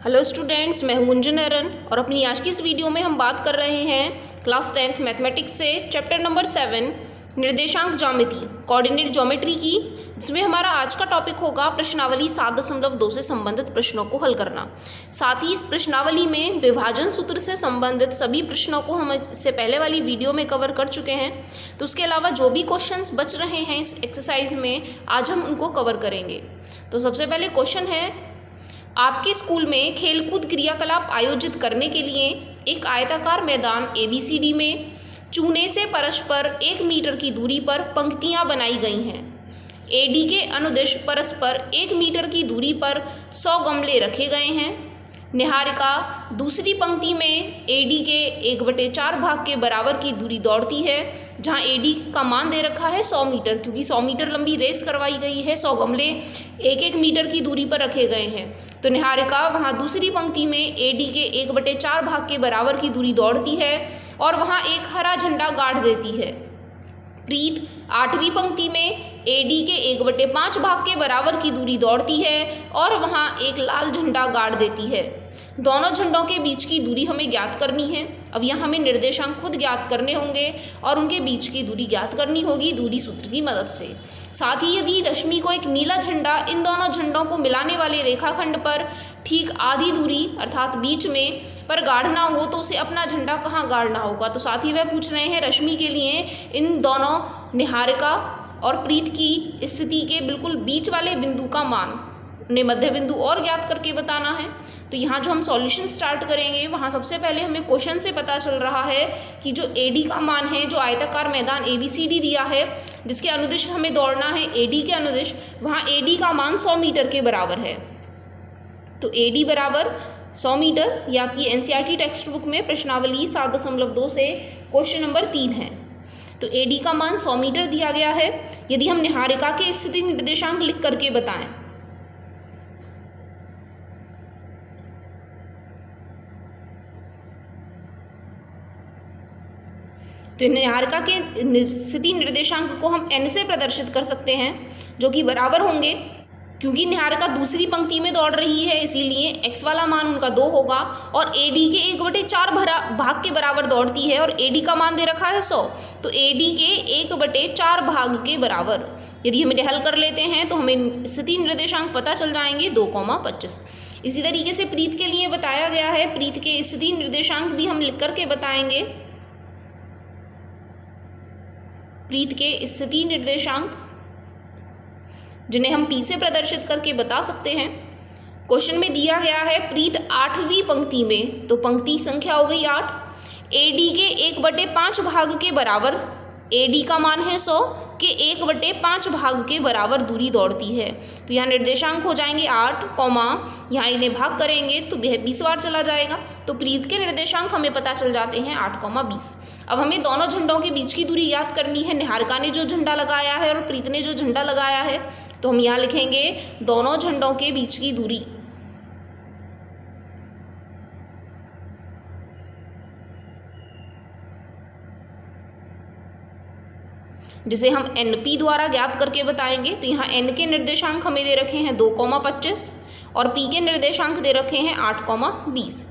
Hello students, मैं हूं गुंजन अरन और अपनी आज की इस वीडियो में हम बात कर रहे हैं क्लास 10th मैथमेटिक्स से चैप्टर नंबर 7 निर्देशांक ज्यामिति कोऑर्डिनेट ज्योमेट्री की, जिसमें हमारा आज का टॉपिक होगा प्रश्नावली 7.2 से संबंधित प्रश्नों को हल करना। साथ ही इस प्रश्नावली में विभाजन सूत्र से संबंधित सभी प्रश्नों को हम इससे पहले वाली वीडियो में कवर कर चुके हैं, तो उसके अलावा जो भी क्वेश्चंस बच रहे हैं इस एक्सरसाइज में आज हम उनको कवर करेंगे। तो सबसे पहले क्वेश्चन है, आपके स्कूल में खेलकूद क्रियाकलाप आयोजित करने के लिए एक आयताकार मैदान ABCD में चूने से परस्पर 1 मीटर की दूरी पर पंक्तियां बनाई गई हैं। AD के अनुदिश परस्पर 1 मीटर की दूरी पर 100 गमले रखे गए हैं। निहारिका दूसरी पंक्ति में AD के 1/4 भाग के बराबर की दूरी दौड़ती है, जहां AD का मान दे रखा है 100 मीटर, क्योंकि 100 मीटर लंबी रेस करवाई गई है। 100 गमले 1-1 मीटर की दूरी पर रखे गए हैं। तो निहारिका वहां दूसरी पंक्ति में AD के 1/4 भाग के बराबर की दूरी दौड़ती है और वहां एक हरा झंडा गाड़ देती है। प्रीत 8वीं पंक्ति में AD के 1/5 भाग के बराबर की दूरी दौड़ती है और वहां एक लाल झंडा गाड़ देती है। दोनों झंडों के बीच की दूरी हमें ज्ञात करनी है। अब यहाँ हमें निर्देशांक खुद ज्ञात करने होंगे और उनके बीच की दूरी ज्ञात करनी होगी दूरी सूत्र की मदद से। साथ ही यदि रश्मि को एक नीला झंडा इन दोनों झंडों को मिलाने वाले रेखाखंड पर ठीक आधी दूरी अर्थात बीच में पर गाड़ना हो तो उसे अपना झंडा कहाँ गाड़ना होगा। तो साथ ही वह पूछ रहे हैं रश्मि के लिए इन दोनों निहारिका और प्रीत की स्थिति के बिल्कुल बीच वाले बिंदु का मान, उन्हें मध्य बिंदु और ज्ञात करके बताना है। तो यहाँ जो हम सॉल्यूशन स्टार्ट करेंगे वहाँ सबसे पहले हमें क्वेश्चन से पता चल रहा है कि जो AD का मान है, जो आयताकार मैदान ABCD दिया है जिसके अनुदिश हमें दौड़ना है AD के अनुदिश, वहाँ AD का मान 100 मीटर के बराबर है। तो AD बराबर 100 मीटर, ये आपकी NCERT टेक्स्ट बुक में प्रश्नावली 7.2 से क्वेश्चन नंबर 3 है। तो AD का मान 100 मीटर दिया गया है। यदि हम निहारिका के स्थिति निर्देशांक लिख करके बताएं, तो निहारिका के स्थिति निर्देशांक को हम n से प्रदर्शित कर सकते हैं, जो कि बराबर होंगे, क्योंकि निहारिका दूसरी पंक्ति में दौड़ रही है इसीलिए x वाला मान उनका 2 होगा और AD के 1/4 भाग के बराबर दौड़ती है और AD का मान दे रखा है 100, तो AD के 1/4 भाग के बराबर यदि हम इन्हें हल कर लेते हैं तो हमें स्थिति निर्देशांक पता चल जाएंगे 2,25। इसी तरीके से प्रीत के लिए बताया गया है। प्रीत के स्थिति निर्देशांक भी हम लिख करके बताएंगे। प्रीत के स्थिति निर्देशांक जिन्हें हम P से प्रदर्शित करके बता सकते हैं। क्वेश्चन में दिया गया है प्रीत 8वीं पंक्ति में, तो पंक्ति संख्या हो गई 8, AD के 1/5 भाग के बराबर, AD का मान है 100 के 1/5 भाग के बराबर दूरी दौड़ती है। तो यहाँ निर्देशांक हो जाएंगे 8, यहाँ इन्हें भाग करेंगे तो यह 20 बार चला जाएगा। तो प्रीत के निर्देशांक हमें पता चल जाते हैं 8,20। अब हमें दोनों झंडों के बीच की दूरी याद करनी है। निहारिका ने जो झंडा लगाया है और प्रीत ने जो झंडा लगाया है, तो हम यहाँ लिखेंगे दोनों झंडों के बीच की दूरी, जिसे हम NP द्वारा ज्ञात करके बताएंगे। तो यहाँ N के निर्देशांक हमें दे रखे हैं 2,25 और P के निर्देशांक दे रखे हैं 8,20।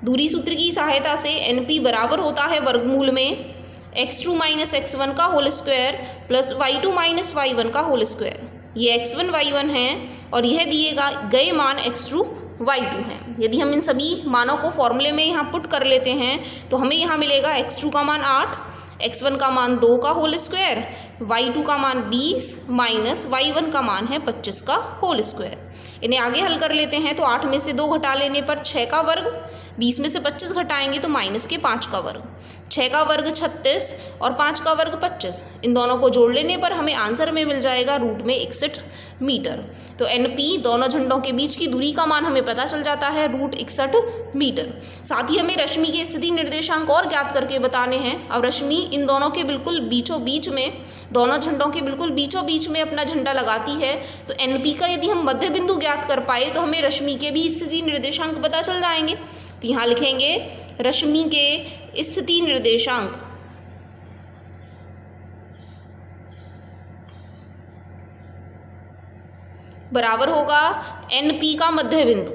दूरी सूत्र की सहायता से NP बराबर होता है वर्गमूल में x2 - x1 का whole square plus y2 - y1 का होल स्क्वायर। ये x1 y1 है और यह दिए गए मान x2 y2 हैं। यदि हम इन सभी मानों को फॉर्मूले में यहाँ पुट कर लेते हैं तो हमें यहाँ मिलेगा x2 का मान 8, x1 का मान 2 का होल स्क्वायर, y2 का मान 20 माइनस y1 का मान है 25 का होल स्क्वायर। इन्हें आगे हल कर लेते हैं तो 8 में से 2 घटा लेने पर 6 का वर्ग, 20 में से 25 घटाएंगे तो माइनस के 5 का वर्ग, 6 का वर्ग 36 और 5 का वर्ग 25। इन दोनों को जोड़ लेने पर हमें आंसर में मिल जाएगा रूट में 61 मीटर। तो NP दोनों झंडों के बीच की दूरी का मान हमें पता चल जाता है रूट 61 मीटर। साथ ही हमें रश्मि के स्थिति निर्देशांक और ज्ञात करके बताने हैं। अब रश्मि इन दोनों के बिल्कुल बीचों बीच में, दोनों झंडों के बिल्कुल बीचों बीच में अपना झंडा लगाती है। तो NP का यदि हम मध्य बिंदु ज्ञात कर पाए तो हमें रश्मि के भी स्थिति निर्देशांक पता चल जाएंगे। तो यहाँ लिखेंगे रश्मि के स्थिति निर्देशांक बराबर होगा NP का मध्य बिंदु।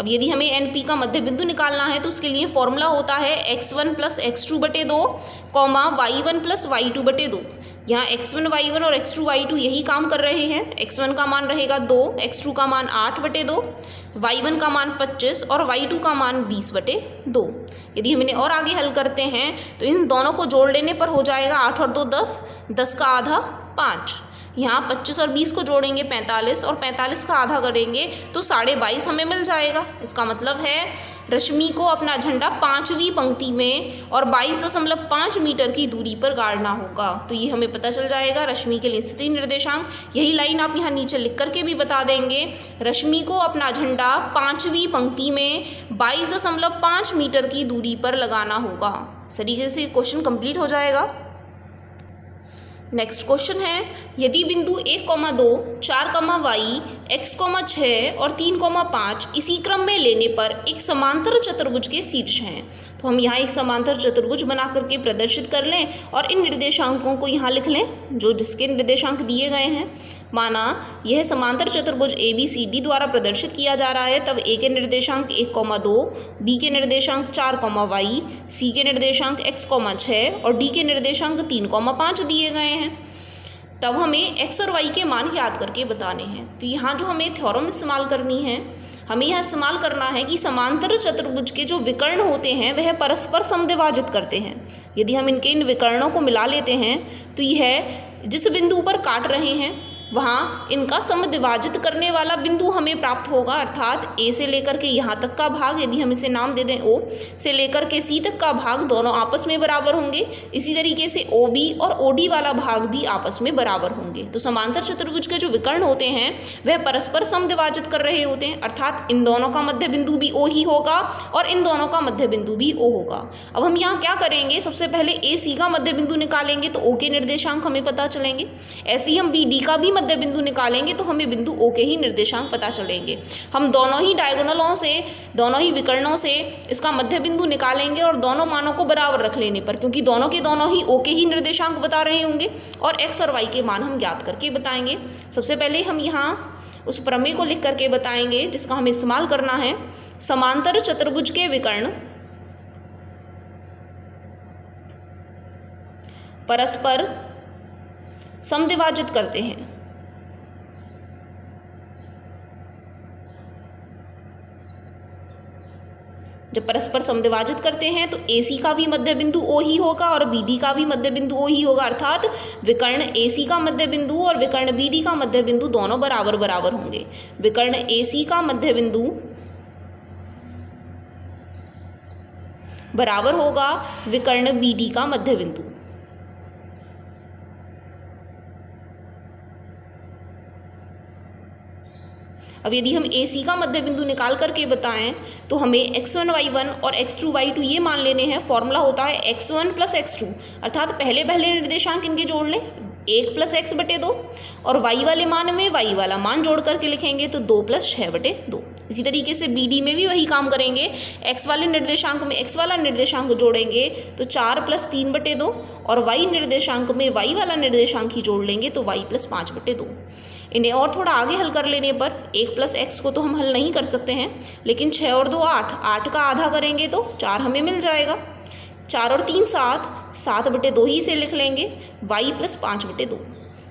यदि हमें NP का मध्य बिंदु निकालना है तो उसके लिए फॉर्मूला होता है x1 + x2/2, y1 + y2/2। यहाँ x1 y1 और x2 y2 यही काम कर रहे हैं। x1 का मान रहेगा 2, x2 का मान 8/2, y1 का मान 25 और y2 का मान 20/2। यदि हम इन्हें और आगे हल करते हैं तो इन दोनों को जोड़ लेने पर हो जाएगा 8 और 2 10, 10 का आधा 5। यहाँ 25 और 20 को जोड़ेंगे 45 और 45 का आधा करेंगे तो 22.5 हमें मिल जाएगा। इसका मतलब है रश्मि को अपना झंडा 5वीं पंक्ति में और 22.5 मीटर की दूरी पर गाड़ना होगा। तो ये हमें पता चल जाएगा रश्मि के लिए स्थिति निर्देशांक। यही लाइन आप यहाँ नीचे लिख करके भी बता देंगे, रश्मि को अपना झंडा 5वीं पंक्ति में 22.5 मीटर की दूरी पर लगाना होगा। इस तरीके से क्वेश्चन कंप्लीट हो जाएगा। नेक्स्ट क्वेश्चन है, यदि बिंदु 1,2, 4, x, 6 और 3,5 इसी क्रम में लेने पर एक समांतर चतुर्भुज के शीर्ष हैं। तो हम यहाँ एक समांतर चतुर्भुज बना करके प्रदर्शित कर लें और इन निर्देशांकों को यहाँ लिख लें जो जिसके निर्देशांक दिए गए हैं। माना यह समांतर चतुर्भुज ABCD द्वारा प्रदर्शित किया जा रहा है, तब A के निर्देशांक 1,2, B के निर्देशांक 4, C के निर्देशांक x, 6 और D के निर्देशांक 3,5 दिए गए हैं। तब हमें x और y के मान याद करके बताने हैं। तो यहाँ जो हमें थ्योरम इस्तेमाल करनी है, हमें यहाँ इस्तेमाल करना है कि समांतर चतुर्भुज के जो विकर्ण होते हैं वह परस्पर समद्विभाजित करते हैं। यदि हम इन विकर्णों को मिला लेते हैं तो यह जिस बिंदु पर काट रहे हैं वहाँ इनका समद्विभाजित करने वाला बिंदु हमें प्राप्त होगा। अर्थात A से लेकर के यहाँ तक का भाग, यदि हम इसे नाम दे दें O, से लेकर के C तक का भाग दोनों आपस में बराबर होंगे। इसी तरीके से OB और OD वाला भाग भी आपस में बराबर होंगे। तो समांतर चतुर्भुज के जो विकर्ण होते हैं वह परस्पर समद्विभाजित कर रहे होते हैं। अर्थात इन दोनों का मध्य बिंदु भी O ही होगा और इन दोनों का मध्य बिंदु भी O होगा। अब हम यहाँ क्या करेंगे, सबसे पहले AC का मध्य बिंदु निकालेंगे तो O के निर्देशांक हमें पता चलेंगे। ऐसे ही हम BD का भी मध्य बिंदु निकालेंगे तो हमें बिंदु O के ही निर्देशांक पता चलेंगे। हम दोनों ही डायगोनलों से, दोनों ही विकर्णों से इसका मध्य बिंदु निकालेंगे और दोनों मानों को बराबर रख लेने पर, क्योंकि दोनों के दोनों ही O के ही निर्देशांक बता रहे होंगे और x और y के मान हम ज्ञात करके बताएंगे। सबसे पहले हम यहाँ उस प्रमेय को लिख करके बताएंगे जिसका हमें इस्तेमाल करना है। समांतर चतुर्भुज के विकर्ण परस्पर समद्विभाजित करते हैं। जब परस्पर समद्विभाजित करते हैं तो AC का भी मध्य बिंदु O ही होगा और BD का भी मध्य बिंदु O ही होगा। अर्थात विकर्ण AC का मध्य बिंदु और विकर्ण BD का मध्य बिंदु दोनों बराबर बराबर होंगे। विकर्ण AC का मध्य बिंदु बराबर होगा विकर्ण BD का मध्य बिंदु। अब यदि हम AC का मध्य बिंदु निकाल करके बताएं तो हमें x1 y1 और x2 y2 ये मान लेने हैं। फॉर्मूला होता है x1 + x2, अर्थात पहले निर्देशांक इनके जोड़ लें 1 + x/2 और y वाले मान में y वाला मान जोड़ करके लिखेंगे तो 2 + 6/2। इसी तरीके से BD में भी वही काम करेंगे। x वाले निर्देशांक में x वाला निर्देशांक जोड़ेंगे तो 4 + 3/2 और y निर्देशांक में y वाला निर्देशांक ही जोड़ लेंगे तो y + 5/2। इन्हें और थोड़ा आगे हल कर लेने पर 1 + x को तो हम हल नहीं कर सकते हैं, लेकिन 6 और 2 8, 8 का आधा करेंगे तो 4 हमें मिल जाएगा। 4 और 3 7, 7/2 ही से लिख लेंगे y + 5/2।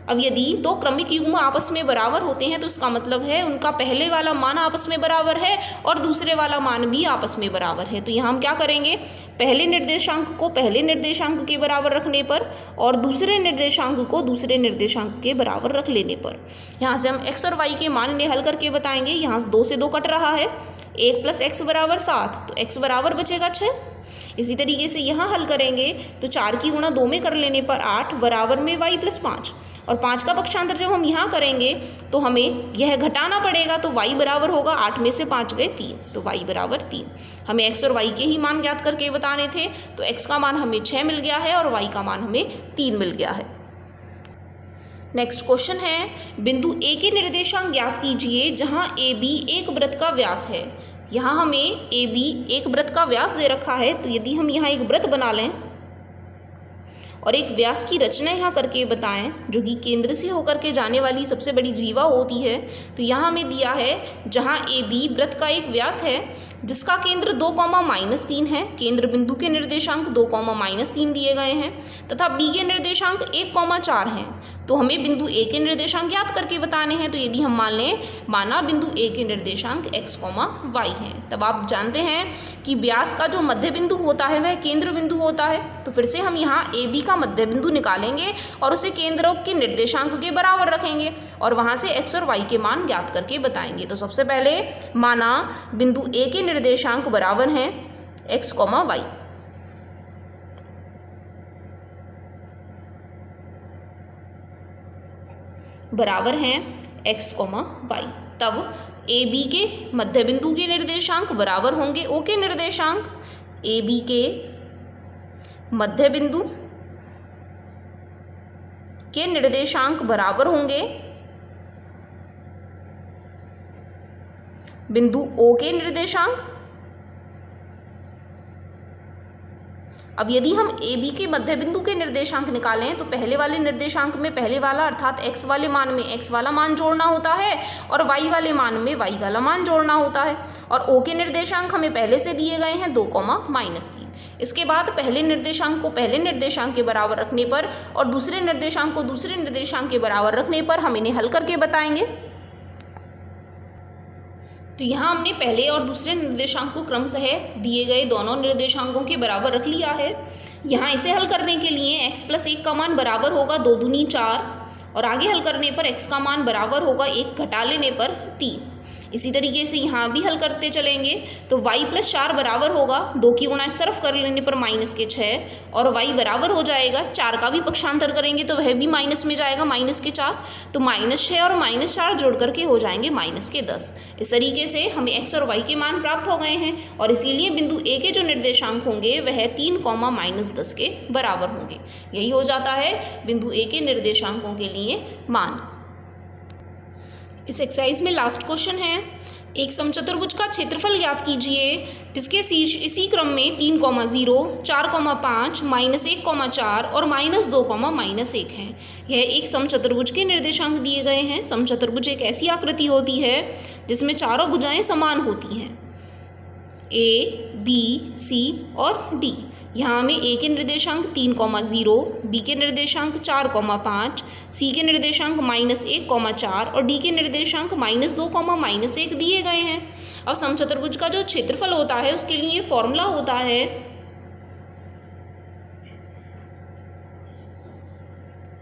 अब यदि दो क्रमिक युग्म आपस में बराबर होते हैं तो इसका मतलब है उनका पहले वाला मान आपस में बराबर है और दूसरे वाला मान भी आपस में बराबर है। तो यहाँ हम क्या करेंगे, पहले निर्देशांक को पहले निर्देशांक के बराबर रखने पर और दूसरे निर्देशांक को दूसरे निर्देशांक के बराबर रख लेने पर यहाँ से हम x और y के मान इन्हें हल करके बताएंगे। यहाँ 2 से 2 कट रहा है, 1 + x = 7, तो x बराबर बचेगा 6। इसी तरीके से यहाँ हल करेंगे तो 4 की गुणा 2 में कर लेने पर 8 बराबर में y + 5 और 5 का पक्षांतर जब हम यहाँ करेंगे तो हमें यह घटाना पड़ेगा तो y बराबर होगा 8 में से 5 गए 3, तो y बराबर 3। हमें x और y के ही मान ज्ञात करके बताने थे, तो x का मान हमें 6 मिल गया है और y का मान हमें 3 मिल गया है। नेक्स्ट क्वेश्चन है, बिंदु A के निर्देशांक ज्ञात कीजिए जहाँ AB एक वृत्त का व्यास है। यहाँ हमें AB एक वृत्त का व्यास दे रखा है, तो यदि हम यहाँ एक वृत्त बना लें और एक व्यास की रचना यहाँ करके बताएं जो कि केंद्र से होकर के जाने वाली सबसे बड़ी जीवा होती है। तो यहाँ हमें दिया है जहाँ ए बी वृत्त का एक व्यास है जिसका केंद्र 2,-3 है, केंद्र बिंदु के निर्देशांक 2,-3 दिए गए हैं तथा बी के निर्देशांक 1,4 हैं। तो हमें बिंदु ए के निर्देशांक याद करके बताने हैं। तो यदि हम माना बिंदु ए के निर्देशांक x, y हैं, तब आप जानते हैं कि व्यास का जो मध्य बिंदु होता है वह केंद्र बिंदु होता है। तो फिर से हम यहाँ ए बी का मध्य बिंदु निकालेंगे और उसे केंद्र के निर्देशांक के बराबर रखेंगे और वहाँ से x और y के मान ज्ञात करके बताएंगे। तो सबसे पहले माना बिंदु ए के निर्देशांक बराबर हैं x, y, बराबर हैं x, y। तब ए बी के मध्य बिंदु के निर्देशांक बराबर होंगे ओ के निर्देशांक। ए बी के मध्य बिंदु के निर्देशांक बराबर होंगे बिंदु ओ के निर्देशांक। अब यदि हम ए बी के मध्य बिंदु के निर्देशांक निकालें तो पहले वाले निर्देशांक में पहले वाला अर्थात x वाले मान में x वाला मान जोड़ना होता है और y वाले मान में y वाला मान जोड़ना होता है। और o के निर्देशांक हमें पहले से दिए गए हैं 2,-3। इसके बाद पहले निर्देशांक को पहले निर्देशांक के बराबर रखने पर और दूसरे निर्देशांक को दूसरे निर्देशांक के बराबर रखने पर हम इन्हें हल करके बताएंगे। तो यहाँ हमने पहले और दूसरे निर्देशांक को क्रमशः दिए गए दोनों निर्देशांकों के बराबर रख लिया है। यहाँ इसे हल करने के लिए x + 1 का मान बराबर होगा 2 दूनी 4 और आगे हल करने पर x का मान बराबर होगा 1 घटा लेने पर 3। इसी तरीके से यहाँ भी हल करते चलेंगे तो y + 4 बराबर होगा 2 की गुणा इस तरफ कर लेने पर -6 और y बराबर हो जाएगा 4 का भी पक्षांतर करेंगे तो वह भी माइनस में जाएगा -4। तो -6 और -4 जोड़ करके हो जाएंगे -10। इस तरीके से हमें x और y के मान प्राप्त हो गए हैं और इसीलिए बिंदु a के जो निर्देशांक होंगे वह 3, -10 के बराबर होंगे। यही हो जाता है बिंदु a के निर्देशांकों के लिए मान। इस एक्सरसाइज में लास्ट क्वेश्चन है, एक समचतुर्भुज का क्षेत्रफल ज्ञात कीजिए जिसके शीर्ष इसी क्रम में 3, 0, 4, 5, -1, 4 और -2, -1 हैं। यह एक समचतुर्भुज के निर्देशांक दिए गए हैं। समचतुर्भुज एक ऐसी आकृति होती है जिसमें चारों भुजाएं समान होती हैं, ए, बी, सी और डी। यहाँ हमें ए के निर्देशांक 3, 0, बी के निर्देशांक 4, 5, सी के निर्देशांक -1, 4 और डी के निर्देशांक -2, -1 दिए गए हैं। अब समचतुर्भुज का जो क्षेत्रफल होता है उसके लिए फॉर्मूला होता है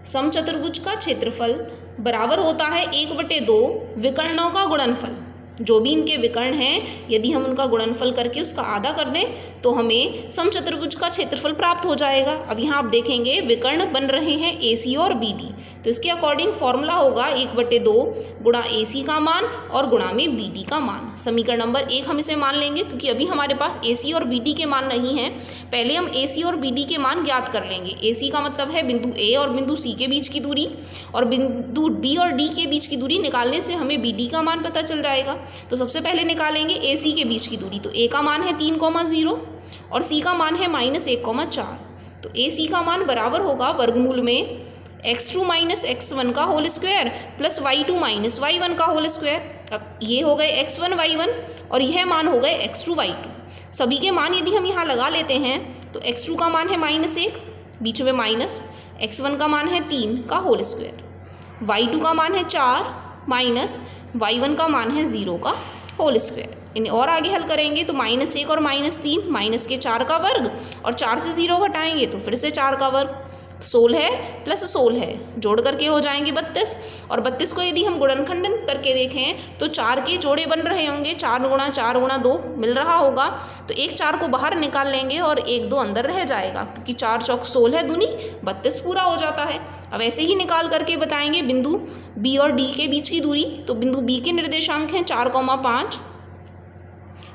समचतुर्भुज का क्षेत्रफल बराबर होता है 1/2 विकर्णों का गुणनफल। जो भी इनके विकर्ण हैं यदि हम उनका गुणनफल करके उसका आधा कर दें तो हमें समचतुर्भुज का क्षेत्रफल प्राप्त हो जाएगा। अब यहाँ आप देखेंगे विकर्ण बन रहे हैं AC और BD, तो इसके अकॉर्डिंग फॉर्मूला होगा 1/2 गुणा AC का मान और गुणा में BD का मान। समीकरण नंबर 1 हम इसे मान लेंगे क्योंकि अभी हमारे पास AC और BD के मान नहीं हैं। पहले हम AC और BD के मान ज्ञात कर लेंगे। AC का मतलब है बिंदु A और बिंदु C के बीच की दूरी और बिंदु B और D के बीच की दूरी निकालने से हमें BD का मान पता चल जाएगा। तो सबसे पहले निकालेंगे AC के बीच की दूरी। तो A का मान है 3, 0 और C का मान है -1, 4। तो AC का मान बराबर होगा वर्गमूल में x2 - x1 का whole square plus y2 - y1 का होल स्क्वायर। अब ये हो गए x1 y1 और यह मान हो गए x2 y2। सभी के मान यदि हम यहाँ लगा लेते हैं तो x2 का मान है -1, बीच में माइनस, x1 का मान है 3 का होल स्क्वायर, y2 का मान है 4 माइनस y1 का मान है 0 का होल स्क्वायर। इन्हें और आगे हल करेंगे तो -1 और -3 माइनस के 4 का वर्ग और 4 से 0 घटाएंगे तो फिर से 4 का वर्ग, 16 है प्लस 16 है, जोड़ करके हो जाएंगे 32। और 32 को यदि हम गुणनखंडन करके देखें तो 4 के जोड़े बन रहे होंगे, 4 गुणा 4 गुणा 2 मिल रहा होगा। तो एक 4 को बाहर निकाल लेंगे और 1 2 अंदर रह जाएगा क्योंकि 4 चौक 16 दूनी 32 पूरा हो जाता है। अब ऐसे ही निकाल करके बताएंगे बिंदु बी और डी के बीच की दूरी। तो बिंदु बी के निर्देशांक हैं 4, 5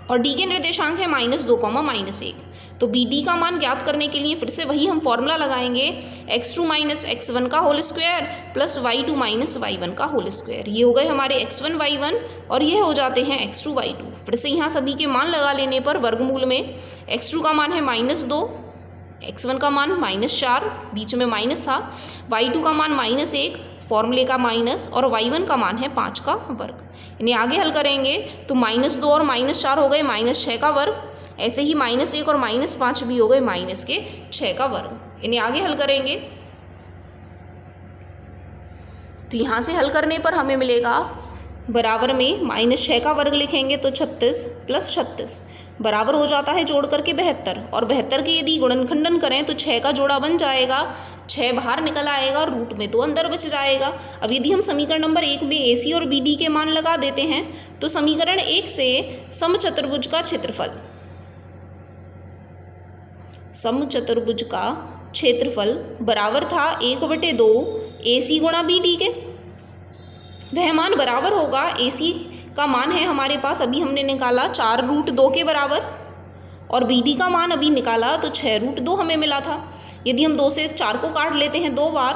और डी के निर्देशांक है -2, -1। तो बी डी का मान ज्ञात करने के लिए फिर से वही हम फॉर्मूला लगाएंगे x2 - x1 का whole square plus y2 - y1 का होल स्क्वायर। ये हो गए हमारे x1 y1 और ये हो जाते हैं x2 y2। फिर से यहाँ सभी के मान लगा लेने पर वर्गमूल में x2 का मान है -2 x1 का मान -4, बीच में माइनस था, y2 का मान -1, फॉर्मूले का माइनस, और y1 का मान है 5 का वर्ग। इन्हें आगे हल करेंगे तो -2 और -4 हो गए -6 का वर्ग, ऐसे ही -1 और -5 भी हो गए -6 का वर्ग। इन्हें आगे हल करेंगे तो यहाँ से हल करने पर हमें मिलेगा बराबर में -6 का वर्ग लिखेंगे तो 36 + 36 बराबर हो जाता है जोड़ करके 72, और 72 के यदि गुणनखंडन करें तो 6 का जोड़ा बन जाएगा, 6 बाहर निकल आएगा और रूट में 2 अंदर बच जाएगा। अब यदि हम समीकरण नंबर 1 में AC और BD के मान लगा देते हैं तो समीकरण 1 से समचतुर्भुज का क्षेत्रफल बराबर था 1/2 AC गुणा BD के। वह मान बराबर होगा, AC का मान है हमारे पास अभी हमने निकाला 4√2 के बराबर, और BD का मान अभी निकाला तो 6√2 हमें मिला था। यदि हम 2 से 4 को काट लेते हैं 2 बार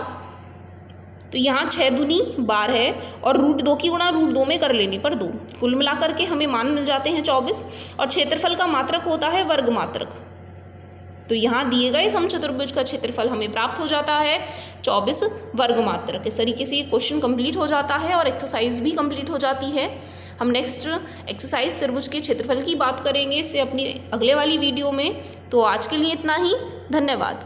तो यहाँ 6 दूनी 12 है, और √2 की गुणा √2 में कर लेने पर 2, कुल मिलाकर के हमें मान मिल जाते हैं 24, और क्षेत्रफल का मात्रक होता है वर्ग मात्रक। तो यहाँ दिए गए समचतुर्भुज का क्षेत्रफल हमें प्राप्त हो जाता है 24 वर्ग मात्रक। इस तरीके से ये क्वेश्चन कंप्लीट हो जाता है और एक्सरसाइज भी कंप्लीट हो जाती है। हम नेक्स्ट एक्सरसाइज त्रिभुज के क्षेत्रफल की बात करेंगे इससे अपनी अगले वाली वीडियो में। तो आज के लिए इतना ही, धन्यवाद।